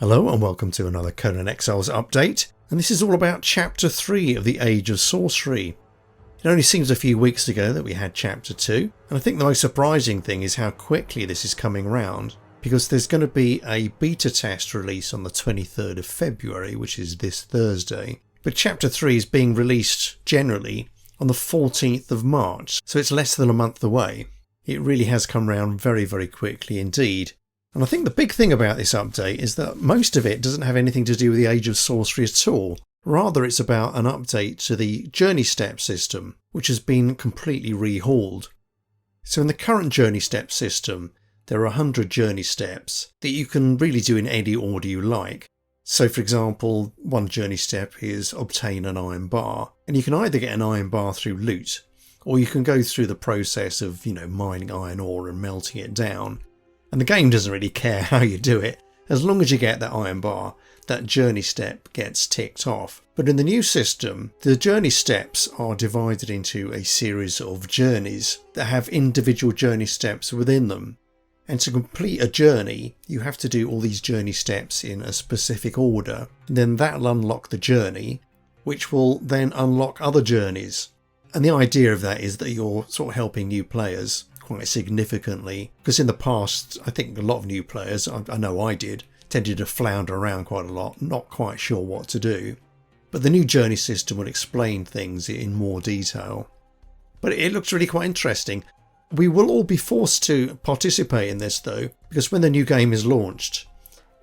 Hello and welcome to another Conan Exiles update, and this is all about Chapter 3 of the Age of Sorcery. It only seems a few weeks ago that we had Chapter 2, and I think the most surprising thing is how quickly this is coming round, because there's going to be a beta test release on the 23rd of February, which is this Thursday, but Chapter 3 is being released generally on the 14th of March, so it's less than a month away. It really has come round very, very quickly indeed. And I think the big thing about this update is that most of it doesn't have anything to do with the Age of Sorcery at all. Rather, it's about an update to the journey step system, which has been completely rehauled. So in the current journey step system, there are 100 journey steps that you can really do in any order you like. So for example, one journey step is obtain an iron bar, and you can either get an iron bar through loot, or you can go through the process of, mining iron ore and melting it down. And the game doesn't really care how you do it. As long as you get that iron bar, that journey step gets ticked off. But in the new system, the journey steps are divided into a series of journeys that have individual journey steps within them. And to complete a journey, you have to do all these journey steps in a specific order. And then that'll unlock the journey, which will then unlock other journeys. And the idea of that is that you're sort of helping new players quite significantly, because in the past I think a lot of new players, I know I did, tended to flounder around quite a lot, not quite sure what to do. But the new journey system will explain things in more detail. But it looks really quite interesting. We will all be forced to participate in this though, because when the new game is launched,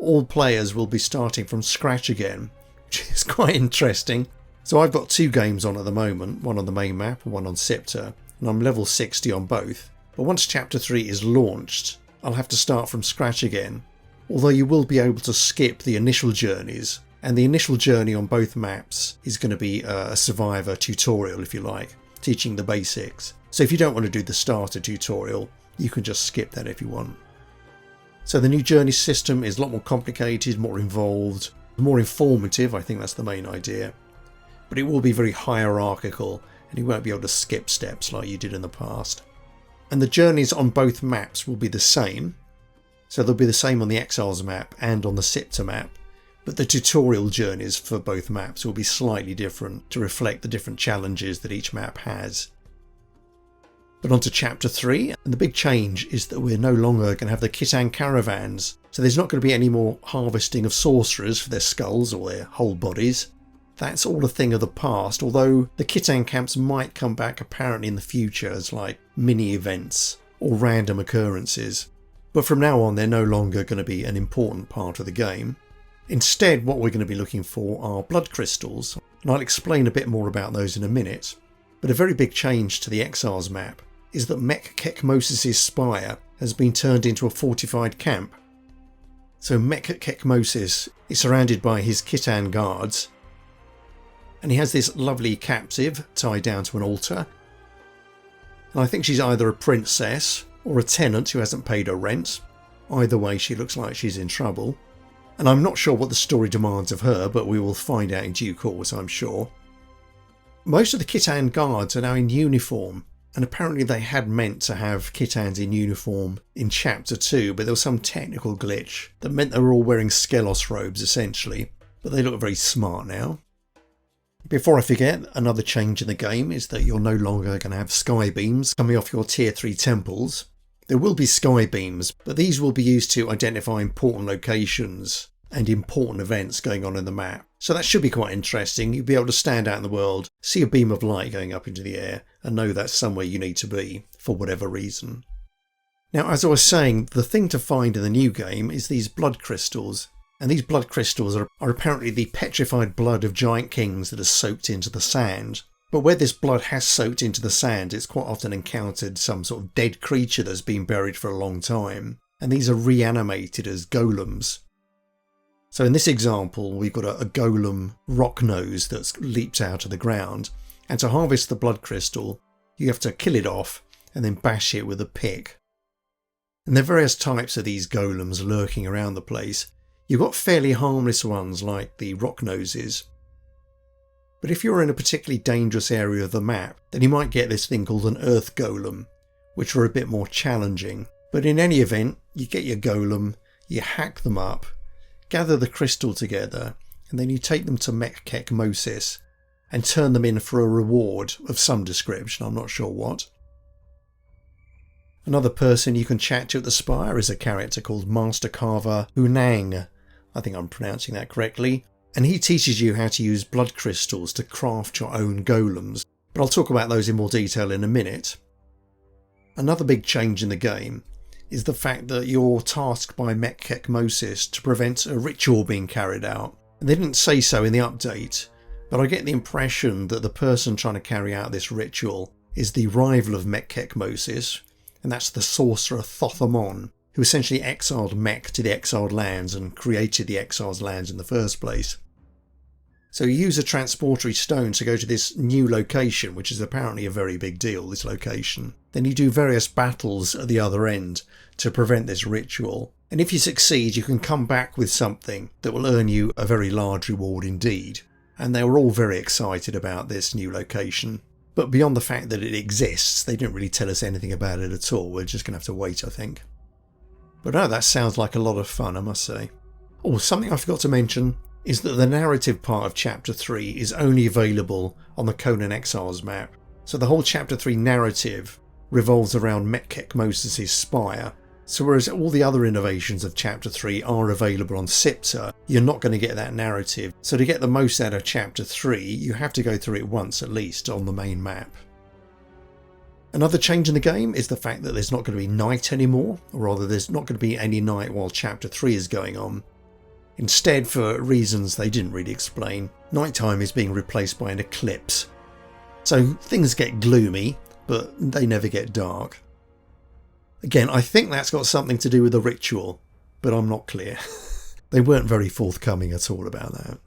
all players will be starting from scratch again, which is quite interesting. So I've got 2 games on at the moment, one on the main map and one on Scepter, and I'm level 60 on both. But once Chapter 3 is launched, I'll have to start from scratch again, although you will be able to skip the initial journeys, and the initial journey on both maps is going to be a survivor tutorial, if you like, teaching the basics. So if you don't want to do the starter tutorial, you can just skip that if you want. So the new journey system is a lot more complicated, more involved, more informative. I think that's the main idea. But it will be very hierarchical, and you won't be able to skip steps like you did in the past. And the journeys on both maps will be the same, so they'll be the same on the Exiles map and on the Scepter map, but the tutorial journeys for both maps will be slightly different to reflect the different challenges that each map has. But on to Chapter 3, and the big change is that we're no longer going to have the Khitan caravans, so there's not going to be any more harvesting of sorcerers for their skulls or their whole bodies. That's all a thing of the past, although the Khitan camps might come back apparently in the future as like mini events or random occurrences. But from now on they're no longer going to be an important part of the game. Instead, what we're going to be looking for are blood crystals, and I'll explain a bit more about those in a minute. But a very big change to the Exiles map is that Mek Kekmos' spire has been turned into a fortified camp. So Mek Kekmos is surrounded by his Khitan guards, and he has this lovely captive tied down to an altar. And I think she's either a princess or a tenant who hasn't paid her rent. Either way, she looks like she's in trouble. And I'm not sure what the story demands of her, but we will find out in due course, I'm sure. Most of the Khitan guards are now in uniform, and apparently they had meant to have Khitans in uniform in Chapter 2, but there was some technical glitch that meant they were all wearing Skelos robes essentially, but they look very smart now. Before I forget, another change in the game is that you're no longer going to have sky beams coming off your tier 3 temples. There will be sky beams, but these will be used to identify important locations and important events going on in the map. So that should be quite interesting. You'll be able to stand out in the world, see a beam of light going up into the air, and know that's somewhere you need to be for whatever reason. Now, as I was saying, the thing to find in the new game is these blood crystals. And these blood crystals are apparently the petrified blood of giant kings that has soaked into the sand. But where this blood has soaked into the sand, it's quite often encountered some sort of dead creature that's been buried for a long time. And these are reanimated as golems. So in this example, we've got a golem rock nose that's leaped out of the ground. And to harvest the blood crystal, you have to kill it off and then bash it with a pick. And there are various types of these golems lurking around the place. You've got fairly harmless ones like the rock noses. But if you're in a particularly dangerous area of the map, then you might get this thing called an earth golem, which are a bit more challenging. But in any event, you get your golem, you hack them up, gather the crystal together, and then you take them to Mekek and turn them in for a reward of some description, I'm not sure what. Another person you can chat to at the Spire is a character called Master Carver Unang. I think I'm pronouncing that correctly. And he teaches you how to use blood crystals to craft your own golems, but I'll talk about those in more detail in a minute. Another big change in the game is the fact that you're tasked by Mekek to prevent a ritual being carried out. And they didn't say so in the update, but I get the impression that the person trying to carry out this ritual is the rival of Mekek, and that's the sorcerer Thothamon, who essentially exiled Mek to the exiled lands and created the exiled lands in the first place. So you use a transportory stone to go to this new location, which is apparently a very big deal, this location. Then you do various battles at the other end to prevent this ritual. And if you succeed, you can come back with something that will earn you a very large reward indeed. And they were all very excited about this new location. But beyond the fact that it exists, they didn't really tell us anything about it at all. We're just going to have to wait, I think. But no, that sounds like a lot of fun, I must say. Oh, something I forgot to mention is that the narrative part of Chapter 3 is only available on the Conan Exiles map. So the whole Chapter 3 narrative revolves around Mekek spire. So whereas all the other innovations of Chapter 3 are available on Sipta, you're not going to get that narrative. So to get the most out of Chapter 3, you have to go through it once at least on the main map. Another change in the game is the fact that there's not going to be night anymore, or rather there's not going to be any night while Chapter 3 is going on. Instead, for reasons they didn't really explain, nighttime is being replaced by an eclipse. So things get gloomy, but they never get dark. Again, I think that's got something to do with the ritual, but I'm not clear. They weren't very forthcoming at all about that.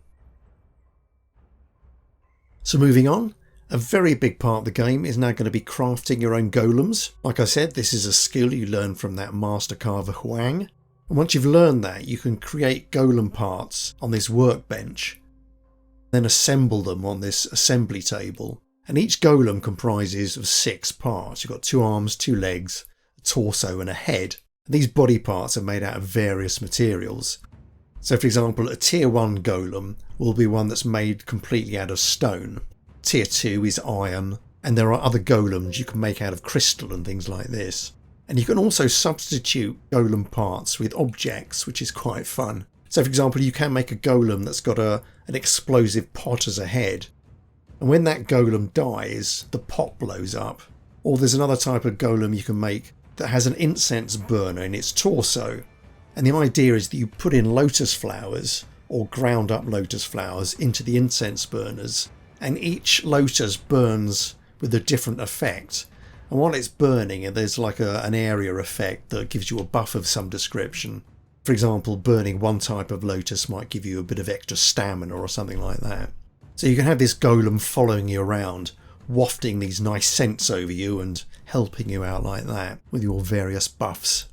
So moving on, a very big part of the game is now going to be crafting your own golems. Like I said, this is a skill you learn from that Master Carver Huang. And once you've learned that, you can create golem parts on this workbench, then assemble them on this assembly table. And each golem comprises of 6 parts. You've got 2 arms, 2 legs, a torso and a head. These body parts are made out of various materials. So for example, a tier 1 golem will be one that's made completely out of stone. Tier 2 is iron, and there are other golems you can make out of crystal and things like this. And you can also substitute golem parts with objects, which is quite fun. So for example, you can make a golem that's got an explosive pot as a head. And when that golem dies, the pot blows up. Or there's another type of golem you can make that has an incense burner in its torso. And the idea is that you put in lotus flowers, or ground up lotus flowers, into the incense burners. And each lotus burns with a different effect. And while it's burning, there's like an area effect that gives you a buff of some description. For example, burning one type of lotus might give you a bit of extra stamina or something like that. So you can have this golem following you around, wafting these nice scents over you and helping you out like that with your various buffs.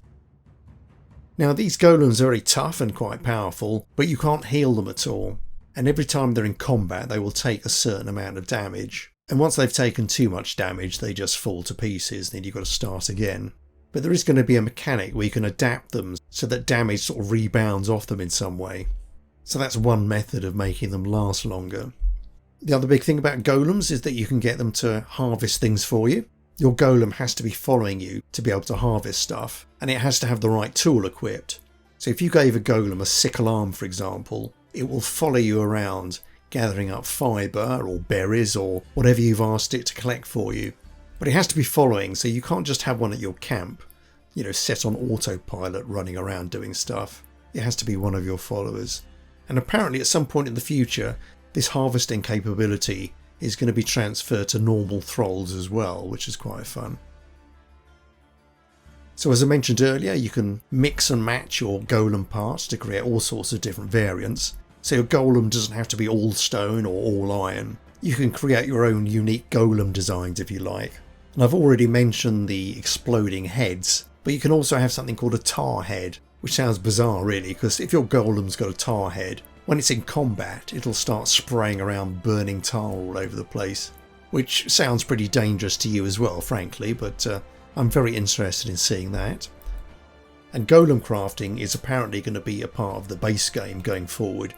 Now these golems are very tough and quite powerful, but you can't heal them at all. And every time they're in combat, they will take a certain amount of damage. And once they've taken too much damage, they just fall to pieces, then you've got to start again. But there is going to be a mechanic where you can adapt them so that damage sort of rebounds off them in some way. So that's one method of making them last longer. The other big thing about golems is that you can get them to harvest things for you. Your golem has to be following you to be able to harvest stuff, and it has to have the right tool equipped. So if you gave a golem a sickle arm, for example, it will follow you around gathering up fibre or berries or whatever you've asked it to collect for you. But it has to be following, so you can't just have one at your camp, set on autopilot running around doing stuff. It has to be one of your followers. And apparently at some point in the future, this harvesting capability is going to be transferred to normal thralls as well, which is quite fun. So as I mentioned earlier, you can mix and match your golem parts to create all sorts of different variants. So your golem doesn't have to be all stone or all iron. You can create your own unique golem designs if you like. And I've already mentioned the exploding heads, but you can also have something called a tar head, which sounds bizarre really, because if your golem's got a tar head, when it's in combat, it'll start spraying around burning tar all over the place, which sounds pretty dangerous to you as well, frankly, but I'm very interested in seeing that. and golem crafting is apparently going to be a part of the base game going forward.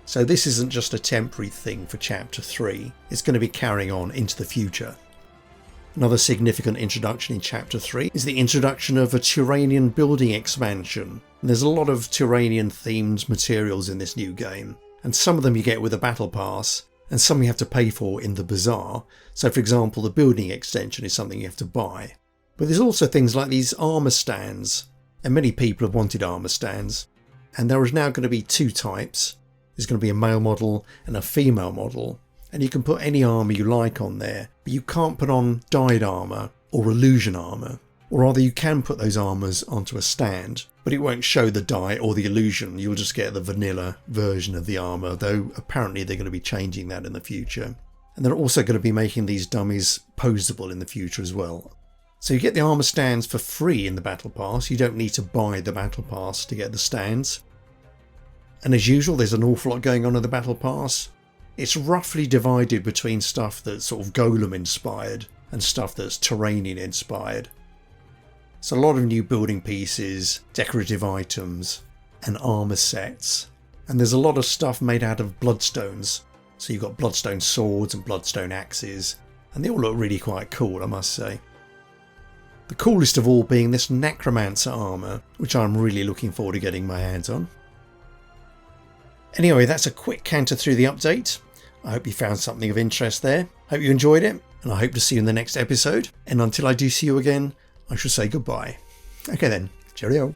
So this isn't just a temporary thing for Chapter 3, it's going to be carrying on into the future. Another significant introduction in Chapter 3 is the introduction of a Turanian building expansion. And there's a lot of Turanian themed materials in this new game, and some of them you get with a battle pass, and some you have to pay for in the bazaar. So for example, the building extension is something you have to buy. But there's also things like these armour stands, and many people have wanted armour stands, and there is now going to be two types. There's going to be a male model and a female model, and you can put any armour you like on there, but you can't put on dyed armour or illusion armour. Or rather, you can put those armours onto a stand, but it won't show the dye or the illusion. You'll just get the vanilla version of the armour, though apparently they're going to be changing that in the future. And they're also going to be making these dummies posable in the future as well. So you get the armour stands for free in the battle pass. You don't need to buy the battle pass to get the stands. And as usual, there's an awful lot going on in the battle pass. It's roughly divided between stuff that's sort of golem inspired and stuff that's Turanian inspired. So a lot of new building pieces, decorative items and armour sets. And there's a lot of stuff made out of bloodstones. So you've got bloodstone swords and bloodstone axes, and they all look really quite cool, I must say. The coolest of all being this necromancer armour, which I'm really looking forward to getting my hands on. Anyway, that's a quick canter through the update. I hope you found something of interest there. Hope you enjoyed it, and I hope to see you in the next episode. And until I do see you again, I shall say goodbye. Okay then, cheerio.